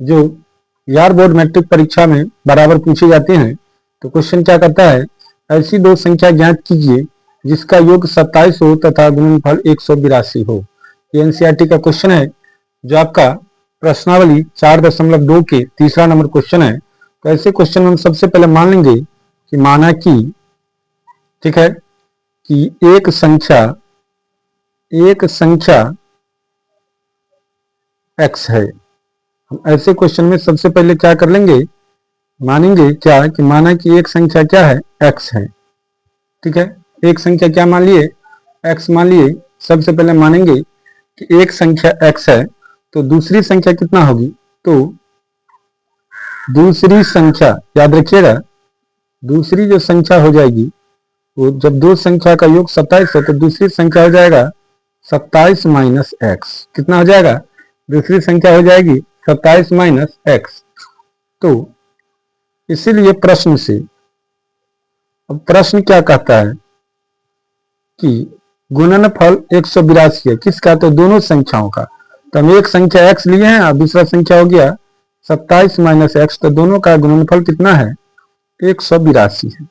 जो यार board matric परीक्षा में बराबर पूछे जाते हैं। तो क्वेश्चन क्या करता है, ऐसी दो संख्या ज्ञात कीजिए जिसका योग 27 हो तथा गुणनफल 182 हो। ये एनसीईआरटी का क्वेश्चन है, जो आपका प्रश्नावली 4.2 के तीसरा नंबर क्वेश्चन है। तो ऐसे क्वेश्चन में हम सबसे पहले मान लेंगे कि माना कि, ठीक है, कि एक संख्या x है। हम ऐसे क्वेश्चन में सबसे पहले क्या कर लेंगे, मानेंगे क्या कि माना कि एक संख्या क्या है, x है। ठीक है, एक संख्या क्या मान लिए, x मान लिए। सबसे पहले मानेंगे कि एक संख्या x है, तो दूसरी संख्या कितना होगी, तो दूसरी संख्या याद रखिएगा, दूसरी जो संख्या हो जाएगी वो, जब दो संख्या का योग 27 है तो दूसरी संख्या हो जाएगा 27 माइनस एक्स। कितना हो जाएगा, दूसरी संख्या हो जाएगी 27 माइनस एक्स। तो इसीलिए प्रश्न से, अब प्रश्न क्या कहता है कि गुणनफल 182 है, किसका, तो दोनों संख्याओं का। तो हम एक संख्या x लिए हैं और दूसरा संख्या हो गया 27 माइनस एक्स, तो दोनों का गुणनफल कितना है, 182 है।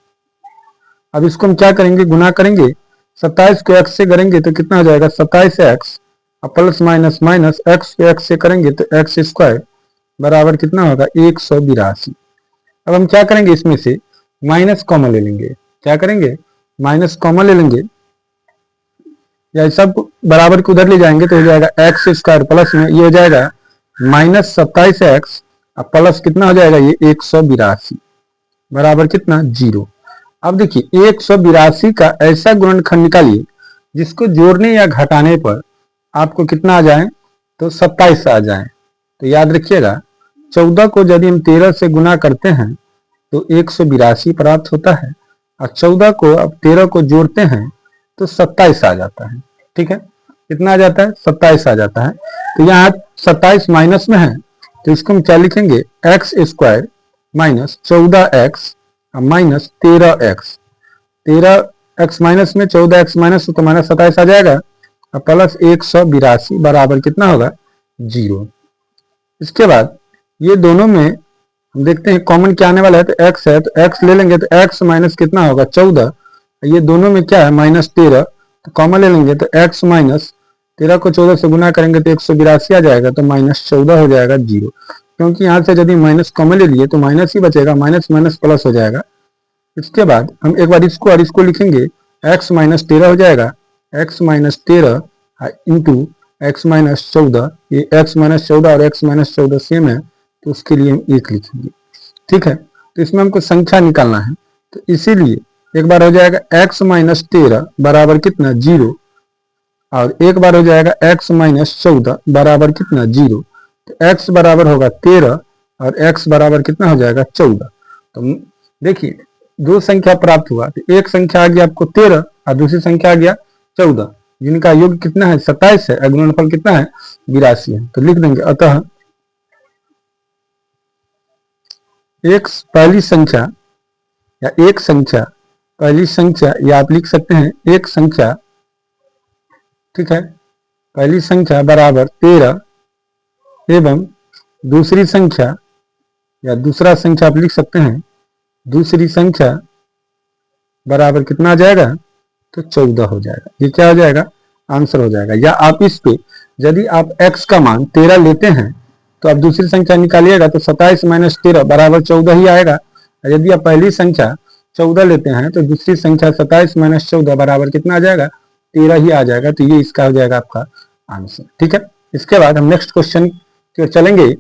अब इसको हम क्या करेंगे, गुना करेंगे। 27 को x से करेंगे तो कितना हो जाएगा, 27x plus minus minus x को x से करेंगे तो x स्क्वायर बराबर कितना होगा, 182। अब हम क्या करेंगे, इसमें से माइनस कॉमन ले लेंगे। क्या करेंगे, माइनस कॉमन ले लेंगे, या सब बराबर के उधर ले जाएंगे तो हो जाएगा एक्स स्क्वायर प्लस में ये हो जाएगा माइनस 27x प्लस कितना हो जाएगा, ये 182 बराबर कितना, 0। अब देखिए 182 का ऐसा गुणनखंड निकालिए जिसको जोड़ने या घटाने पर आपको कितना आ जाए, तो 27 आ जाए। तो याद रखिएगा 14 को यदि हम 13 से गुना करते हैं तो 182 प्राप्त होता है, और 14 को अब 13 को जोड़ते हैं तो 27 आ जाता है। ठीक है, कितना आ जाता है, 27 आ जाता है। तो यहाँ 27 माइनस में है तो इसको हम क्या लिखेंगे, x square minus 14x minus 13x। 13x minus में 14x माइनस तो माइनस 27 आ जाएगा, और प्लस 182 बराबर कितना होगा, 0। इसके बाद ये दोनों में हम देखते हैं कॉमन क्या आने वाला है, तो x है तो x ले लेंगे तो x माइनस कितना होगा, 14। ये दोनों में क्या है, माइनस 13, तो कॉमन ले लेंगे तो x माइनस 13 को 14 से गुना करेंगे तो 182 आ जाएगा, तो माइनस 14 हो जाएगा, 0। क्योंकि यहाँ से यदि माइनस कॉमन ले लिए तो माइनस ही बचेगा, माइनस माइनस प्लस हो जाएगा। इसके बाद हम एक बार इसको और इसको लिखेंगे, x माइनस 13 हो जाएगा, x minus 13 into x minus 14। ये x माइनस 14 और x माइनस 14 सेम है तो उसके लिए हम 1 लिखेंगे। ठीक है, तो इसमें हमको संख्या निकालना है, तो इसीलिए एक बार हो जाएगा x माइनस 13 बराबर कितना, 0, और एक बार हो जाएगा x माइनस 14 बराबर कितना, 0। तो x बराबर होगा 13 और x बराबर कितना हो जाएगा, 14। तो देखिए दो संख्या प्राप्त हुआ, तो एक संख्या आ गया आपको 13 और दूसरी संख्या आ गया 14, जिनका योग कितना है, 27 है, गुणनफल कितना है, 82 है। तो लिख देंगे, अतः एक पहली संख्या या एक संख्या, पहली संख्या या आप लिख सकते हैं एक संख्या, ठीक है, पहली संख्या बराबर 13 एवं दूसरी संख्या या दूसरा संख्या आप लिख सकते हैं, दूसरी संख्या बराबर कितना आ जाएगा, तो 14 हो जाएगा। ये क्या हो जाएगा, आंसर हो जाएगा। या आप इस पे यदि आप x का मान 13 लेते हैं तो आप दूसरी संख्या निकालिएगा तो 27 माइनस 13 बराबर 14 ही आएगा। यदि आप पहली संख्या 14 लेते हैं तो दूसरी संख्या 27 माइनस 14 बराबर कितना आ जाएगा, 13 ही आ जाएगा। तो ये इसका हो जाएगा आपका आंसर। ठीक है, इसके बाद हम नेक्स्ट क्वेश्चन की ओर चलेंगे।